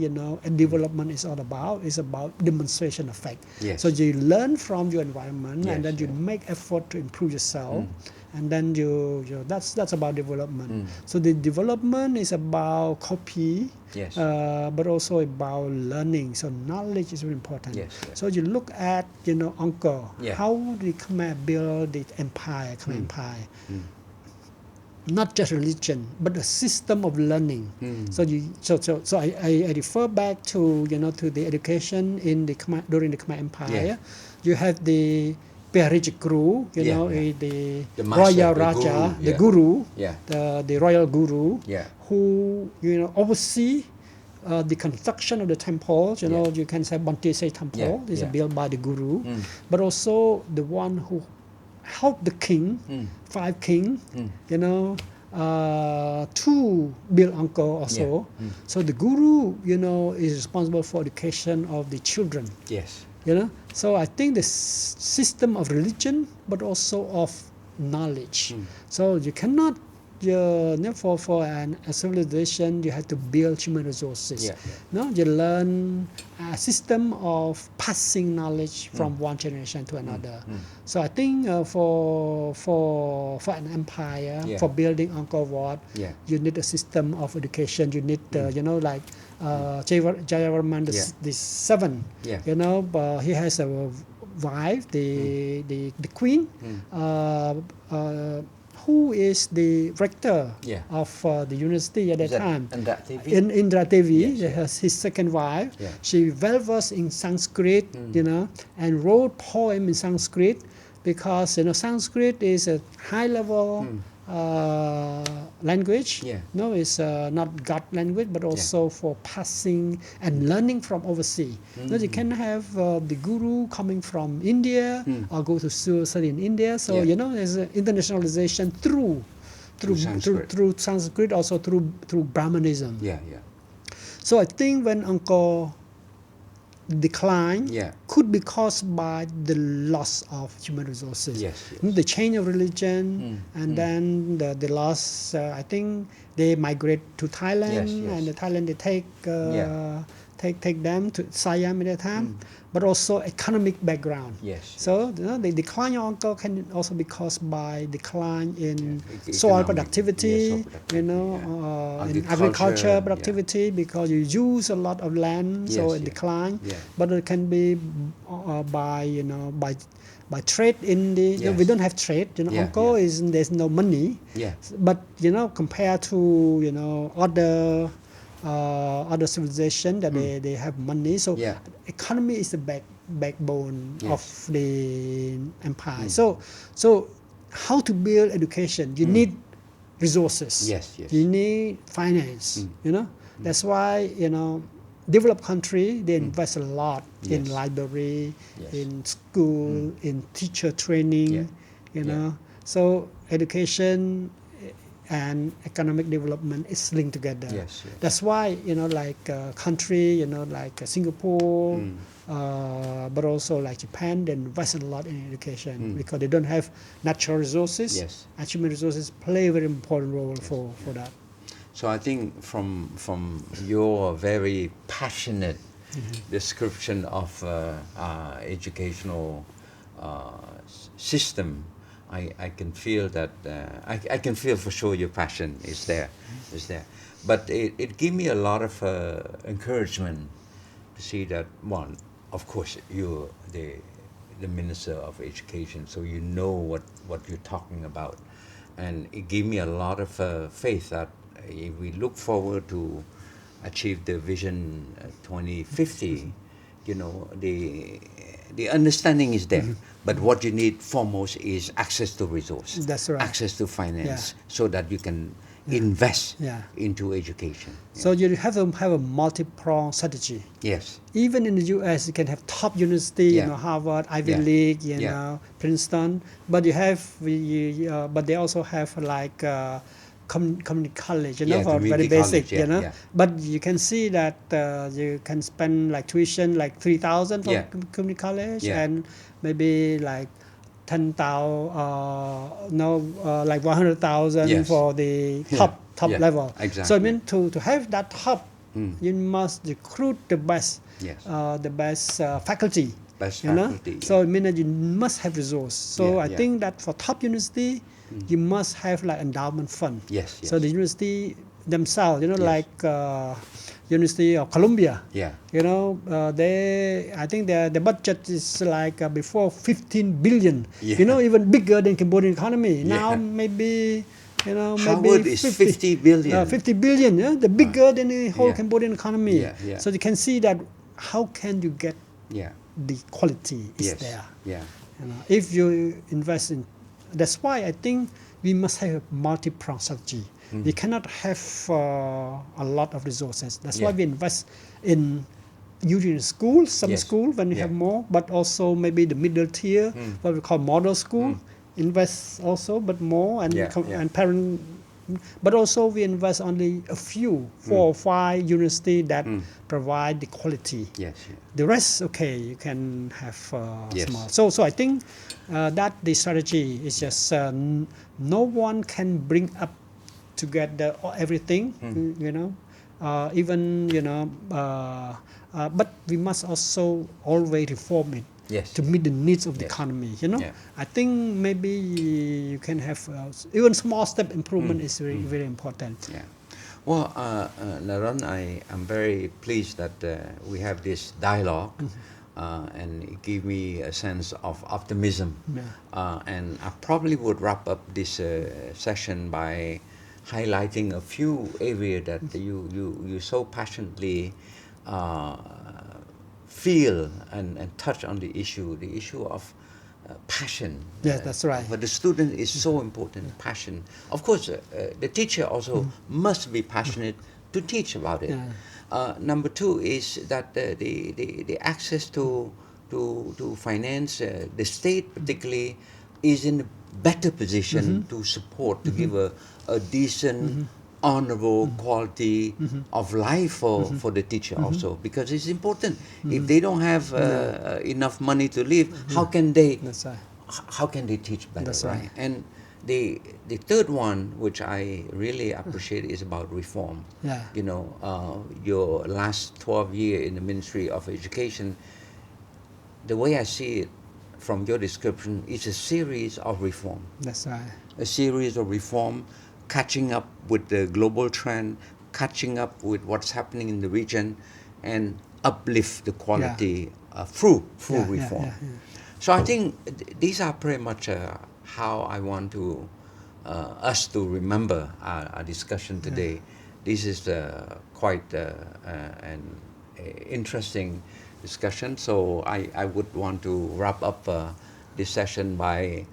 development is all about is about demonstration effect. Yes. So you learn from your environment, and then you make effort to improve yourself, and then you that's about development. So the development is about copy, but also about learning. So knowledge is very important. Yes. So you look at Angkor, how the Khmer build the empire, Khmer empire. Not just religion, but a system of learning. So I refer back to to the education in the Khmer, during the Khmer Empire. You have the Perij Guru, the master, royal the Raja, guru, the Guru, Yeah. the royal Guru, Yeah. who oversee the construction of the temple. You can say Bantese temple is built by the Guru, but also the one who helped the king, 5 king, to build Angkor also. So the Guru, is responsible for education of the children. Yes. So I think the system of religion, but also of knowledge. So you cannot, for a civilization, you have to build human resources. You learn a system of passing knowledge from one generation to another. So I think for an empire, for building Angkor Wat, you need a system of education. You need, like Jayavarman the 7th. He has a wife, the queen. who is the rector Yeah. of the university at that time. Indra TV? In Indra Devi, Yes, his second wife. Yeah. She well versed in Sanskrit, and wrote poem in Sanskrit because Sanskrit is a high level language. Yeah. No, it's not God language, but also for passing and learning from overseas. You can have the guru coming from India or go to study in India. So there's an internationalization through Sanskrit, also through Brahmanism. Yeah. So I think when Angkor decline could be caused by the loss of human resources. The change of religion and then the loss. I think they migrate to Thailand and the Thailand they take them to Siam at that time, but also economic background. So the decline of Angkor can also be caused by decline in soil productivity, in agriculture productivity, because you use a lot of land, so it decline. But it can be by trade in the we don't have trade. Angkor is there's no money. But compared to other civilization that they have money, so economy is the backbone of the empire. So how to build education? You need resources. You need finance. That's why developed country they invest a lot in library, in school, in teacher training. So education and economic development is linked together. That's why like country like Singapore, but also like Japan, they invest a lot in education because they don't have natural resources. And human resources play a very important role for that. So I think from your very passionate description of educational system, I can feel that I can feel for sure your passion is there. But it gave me a lot of encouragement to see that, one, of course you're the Minister of Education, so you know what you're talking about, and it gave me a lot of faith that if we look forward to achieve the vision 2050, the understanding is there. But what you need foremost is access to resources, that's right, access to finance, so that you can invest into education. So you have to have a multi-pronged strategy. Even in the U.S., you can have top university, Harvard, Ivy League, Princeton, but but they also have like community college, for very basic, But you can see that you can spend like tuition like 3,000 for community college and maybe like 10,000, like 100,000 for the top level. So I mean to have that top, you must recruit the best, faculty. So it means that you must have resource. So I think that for top university, you must have like endowment fund. So the university themselves, like University of Columbia, I think the budget is like before 15 billion, even bigger than Cambodian economy. Now maybe Harvard is 50 billion. 50 billion, the bigger than the whole Cambodian economy. So you can see that how can you get the quality is there. If you invest in, that's why I think we must have a multi-pronged strategy. We cannot have a lot of resources. That's why we invest in usually school, some school when we have more, but also maybe the middle tier, what we call model school, invest also, but more, and parent. But also we invest only a few, 4 or 5 universities that provide the quality. The rest, okay, you can have small. So I think that the strategy is just no one can bring up together everything, but we must also always reform it. To meet the needs of the economy, I think maybe you can have even small step improvement is very, very important. Well, Naron, I am very pleased that we have this dialogue and it gave me a sense of optimism. And I probably would wrap up this session by highlighting a few areas that you so passionately feel and touch on the issue of passion. Yes, that's right. For the student is so important, passion. Of course, the teacher also must be passionate to teach about it. Number two is that the access to finance, the state particularly is in a better position to support, to give a decent, honorable quality of life for the teacher also, because it's important. If they don't have enough money to live, how can they teach better? That's right. And the third one, which I really appreciate, is about reform. You know, your last 12 years in the Ministry of Education, the way I see it from your description, is a series of reform. That's right. A series of reform, catching up with the global trend, catching up with what's happening in the region, and uplift the quality through reform. So I think these are pretty much how I want to us to remember our discussion today. This is quite an interesting discussion. So I would want to wrap up this session by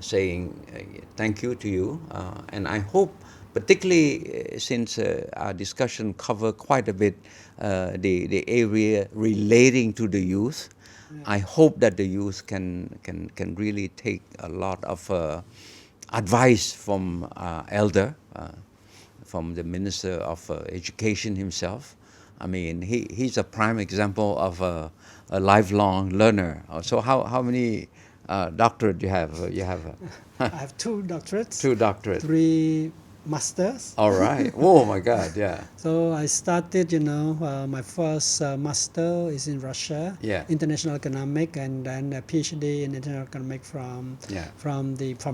saying thank you to you, and I hope, particularly since our discussion covered quite a bit the area relating to the youth, I hope that the youth can really take a lot of advice from elder, from the Minister of Education himself. I mean, he's a prime example of a lifelong learner. So how many doctorate you have? I have 2 doctorates. 2 doctorates. 3 masters. All right. Oh my God. Yeah. So I started, you know, my first master is in Russia, international economic, and then a PhD in international economic from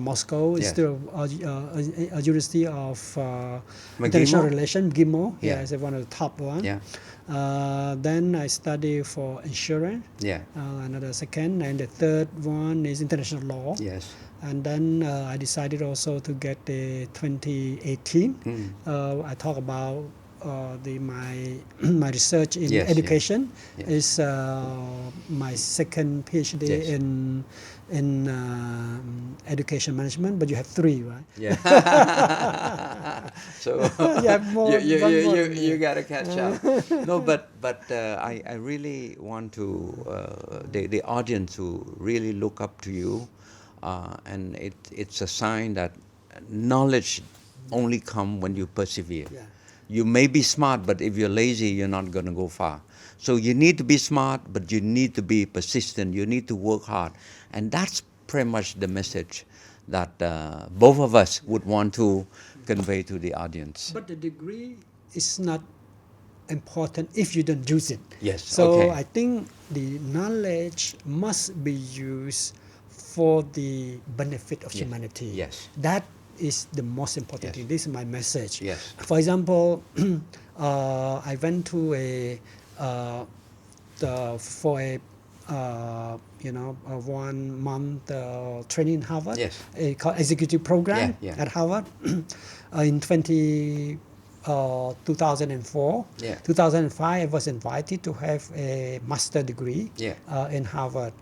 Moscow. It's still a university of international relations, GIMO. It's one of the top one. Then I study for insurance. Another second, and the third one is international law. And then I decided also to get the 2018. I talk about my research in education is my second PhD in education management, but you have 3, right? So you have more. You gotta catch up. No, but I really want to the audience to really look up to you. And it's a sign that knowledge only comes when you persevere. You may be smart, but if you're lazy, you're not going to go far. So you need to be smart, but you need to be persistent. You need to work hard. And that's pretty much the message that both of us would want to convey to the audience. But the degree is not important if you don't use it. So I think the knowledge must be used for the benefit of humanity. That is the most important thing. This is my message. For example, I went to a 1 month training in Harvard, called executive program at Harvard in 2004. 2005, I was invited to have a master degree in Harvard.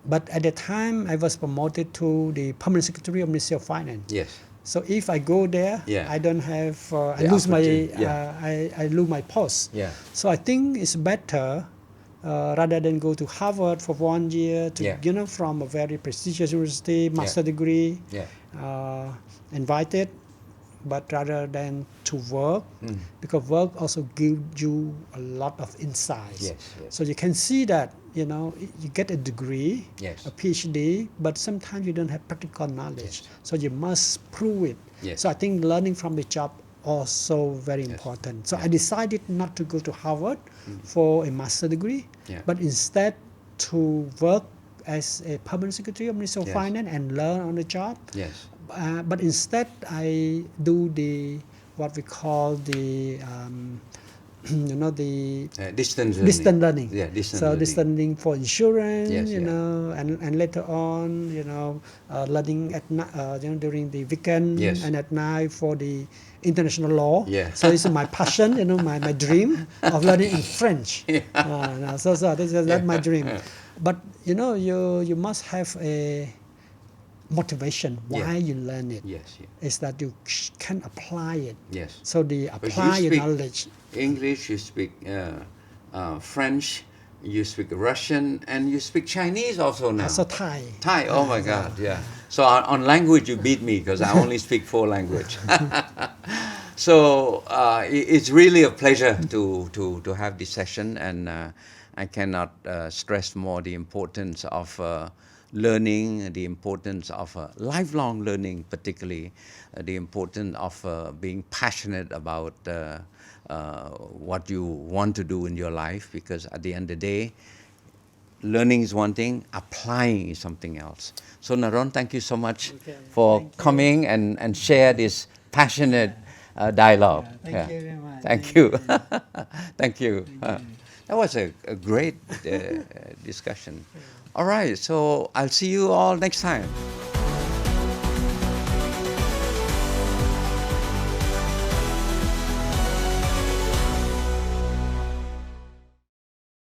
But at the time, I was promoted to the permanent secretary of Ministry of Finance. So if I go there, I don't have, I lose my post. So I think it's better rather than go to Harvard for 1 year to, from a very prestigious university, master degree, invited, but rather than to work, because work also gives you a lot of insights. So you can see that, you get a degree, a PhD, but sometimes you don't have practical knowledge. So you must prove it. So I think learning from the job also very important. So I decided not to go to Harvard for a master degree, but instead to work as a permanent secretary of Ministry of Finance and learn on the job. But instead I do what we call the you know, the distance learning. distant learning. Yeah, distant So learning. distant learning for insurance, Yes, you yeah. know, and later on, you know, learning at you know, during the weekend Yes. and at night for the international law. Yeah. So it's my passion, you know, my dream of learning in French. Yeah. So this is that's my dream. But you know, you must have a motivation why Yeah. you learn it. Yes, yeah. Is that you can apply it. Yes. So the But apply you your speak knowledge. English, you speak French, you speak Russian, and you speak Chinese also now. Also Thai. Thai, oh my God, yeah. So on language you beat me because I only speak 4 languages. So it's really a pleasure to have this session, and I cannot stress more the importance of learning, the importance of lifelong learning, particularly the importance of being passionate about what you want to do in your life, because at the end of the day, learning is one thing, applying is something else. So Naron, thank you so much for coming and share this passionate dialogue. Thank you very much. Thank you. Thank you. That was a great discussion. All right, so I'll see you all next time.